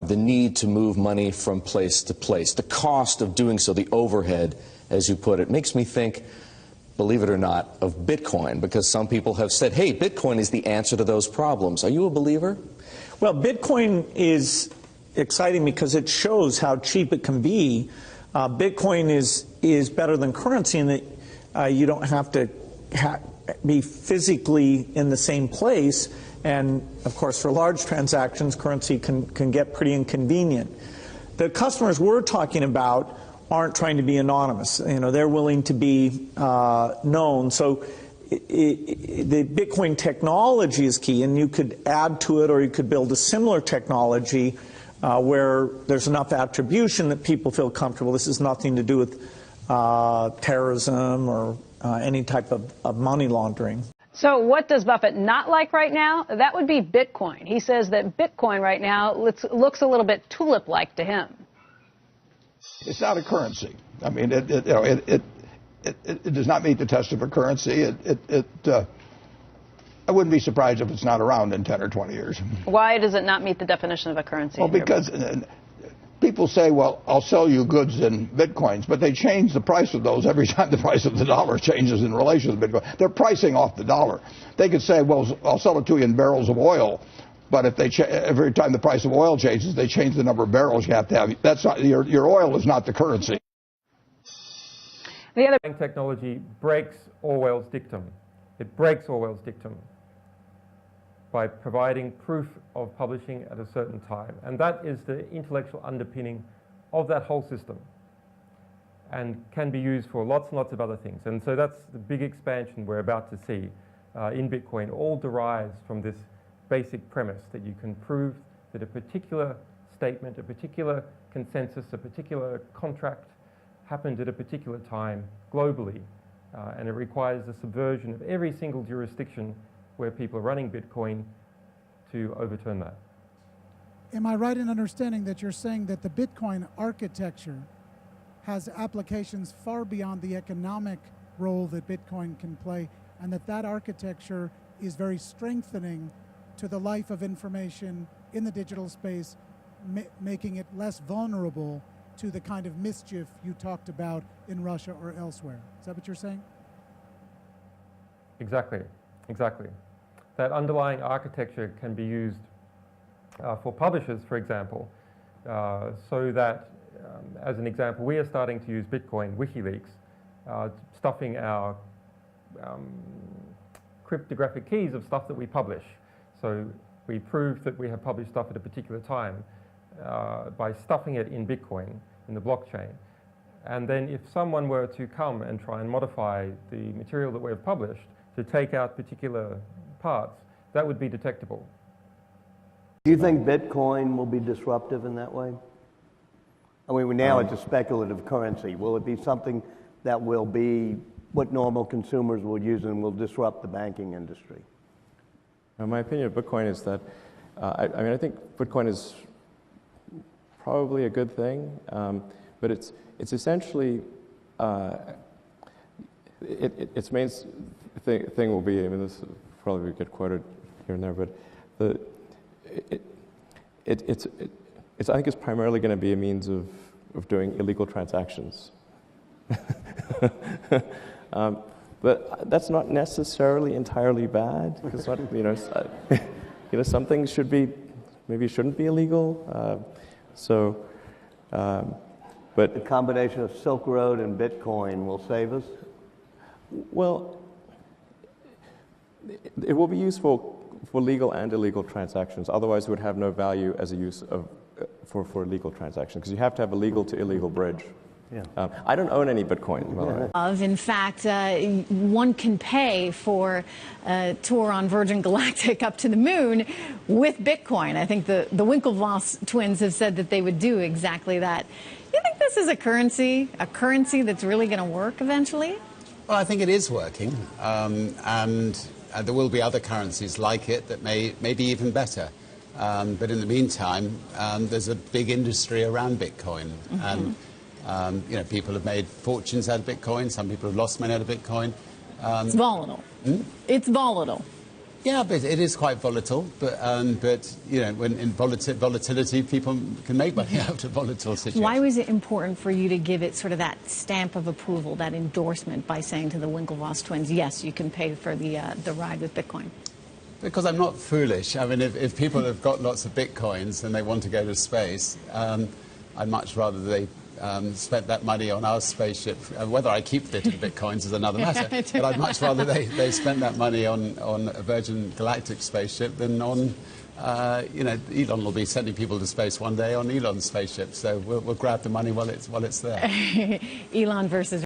the need to move money from place to place, the cost of doing so, the overhead, as you put it, makes me think, believe it or not, of Bitcoin, because some people have said, hey, Bitcoin is the answer to those problems. Are you a believer? Well, Bitcoin is exciting because it shows how cheap it can be. Bitcoin is better than currency in that you don't have to be physically in the same place. And, of course, for large transactions, currency can get pretty inconvenient. The customers we're talking about aren't trying to be anonymous. You know, they're willing to be known. So the Bitcoin technology is key, and you could add to it, or you could build a similar technology where there's enough attribution that people feel comfortable. This has nothing to do with terrorism or any type of money laundering. So what does Buffett not like right now? That would be Bitcoin. He says that Bitcoin right now looks a little bit tulip-like to him. It's not a currency. I mean, it does not meet the test of a currency. I wouldn't be surprised if it's not around in 10 or 20 years. Why does it not meet the definition of a currency? Well, because people say, well, I'll sell you goods in Bitcoins, but they change the price of those every time the price of the dollar changes in relation to Bitcoin. They're pricing off the dollar. They could say, well, I'll sell it to you in barrels of oil. But if every time the price of oil changes, they change the number of barrels you have to have. That's not, your oil is not the currency. The other technology breaks Orwell's dictum. It breaks Orwell's dictum by providing proof of publishing at a certain time. And that is the intellectual underpinning of that whole system, and can be used for lots and lots of other things. And so that's the big expansion we're about to see in Bitcoin. All derives from this basic premise that you can prove that a particular statement, a particular consensus, a particular contract happened at a particular time globally, and it requires the subversion of every single jurisdiction where people are running Bitcoin to overturn that. Am I right in understanding that you're saying that the Bitcoin architecture has applications far beyond the economic role that Bitcoin can play, and that architecture is very strengthening to the life of information in the digital space, making it less vulnerable to the kind of mischief you talked about in Russia or elsewhere? Is that what you're saying? Exactly, exactly. That underlying architecture can be used for publishers, for example, so that, as an example, we are starting to use Bitcoin WikiLeaks, stuffing our cryptographic keys of stuff that we publish. So we prove that we have published stuff at a particular time by stuffing it in Bitcoin, in the blockchain. And then if someone were to come and try and modify the material that we have published to take out particular parts, that would be detectable. Do you think Bitcoin will be disruptive in that way? I mean, now it's a speculative currency. Will it be something that will be what normal consumers will use and will disrupt the banking industry? My opinion of Bitcoin is that, I think Bitcoin is probably a good thing, but it's essentially, its main thing will be, I mean, this will probably get quoted here and there, but I think it's primarily going to be a means of doing illegal transactions. But that's not necessarily entirely bad, because some things maybe shouldn't be illegal. But the combination of Silk Road and Bitcoin will save us? Well, it will be useful for legal and illegal transactions. Otherwise, it would have no value as a use for legal transactions, because you have to have a legal to illegal bridge. Yeah. I don't own any Bitcoin. In fact, one can pay for a tour on Virgin Galactic up to the moon with Bitcoin. I think the Winklevoss twins have said that they would do exactly that. You think this is a currency that's really going to work eventually? Well, I think it is working, and there will be other currencies like it that may be even better. But in the meantime, there's a big industry around Bitcoin, and people have made fortunes out of Bitcoin. Some people have lost money out of Bitcoin. It's volatile. It's volatile. Yeah, but it is quite volatile. But you know, when in volatility, people can make money out of volatile situations. Why was it important for you to give it sort of that stamp of approval, that endorsement, by saying to the Winklevoss twins, yes, you can pay for the ride with Bitcoin? Because I'm not foolish. I mean, if people have got lots of Bitcoins and they want to go to space, I'd much rather they spent that money on our spaceship. Whether I keep it in Bitcoins is another matter. But I'd much rather they spent that money on a Virgin Galactic spaceship than on, you know, Elon will be sending people to space one day on Elon's spaceship. So we'll grab the money while it's there. Elon versus